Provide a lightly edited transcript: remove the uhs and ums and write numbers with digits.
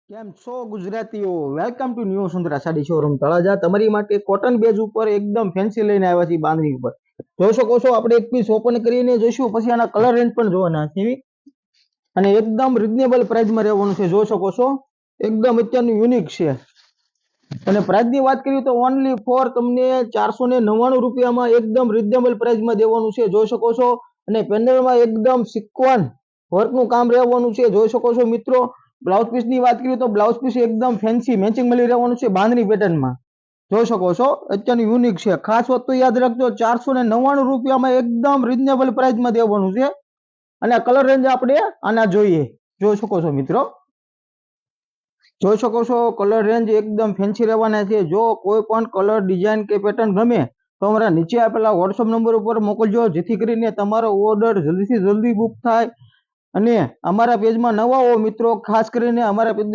કેમ છો ગુજરાતીઓ? Welcome to new Sundara sari showroom Talaja. તમારી માટે કોટન બેઝ ઉપર એકદમ ફેન્સી લઈને આવ્યા છીએ બાંધણી ઉપર. જોઈ શકો છો, આપણે એક પીસ ઓપન કરીને જોઈશું, પછી આના કલર રેન્જ પણ જોવાના છે અને એકદમ રિઝનેબલ પ્રાઇસમાં રહેવાનું છે. જોઈ શકો છો, એકદમ અત્યારનું યુનિક છે. અને પ્રાઇસની વાત કરીએ તો ઓનલી ફોર તમને 499 રૂપિયામાં એકદમ રિઝનેબલ પ્રાઇસમાં દેવાનું છે. જોઈ શકો છો, અને પેનલમાં એકદમ સિક્વન વર્કનું કામ રહેવાનું છે. જોઈ શકો છો મિત્રો. બ્લાઉઝ પીસની વાત કરીએ તો બ્લાઉઝ પીસ એકદમ ફેન્સી મેચિંગ મળી રહેવાનું છે બાંધણી પેટર્નમાં. જોઈ શકો છો, અત્યારનું યુનિક છે. ખાસ વસ્તુ યાદ રાખજો, 499 રૂપિયામાં એકદમ રિઝનેબલ પ્રાઇસમાં દેવાનું છે. અને કલર રેન્જ આપણે આના જોઈએ. જોઈ શકો છો મિત્રો, જોઈ શકો છો કલર રેન્જ એકદમ ફેન્સી રહેવાના છે. જો કોઈ પણ કલર ડિઝાઇન કે પેટર્ન ગમે તો અમારા નીચે આપેલા વોટ્સઅપ નંબર ઉપર મોકલજો, જેથી કરીને તમારો ઓર્ડર જલ્દીથી જલ્દી બુક થાય. અને અમારા પેજમાં નવા હો મિત્રો, ખાસ કરીને અમારા પેજને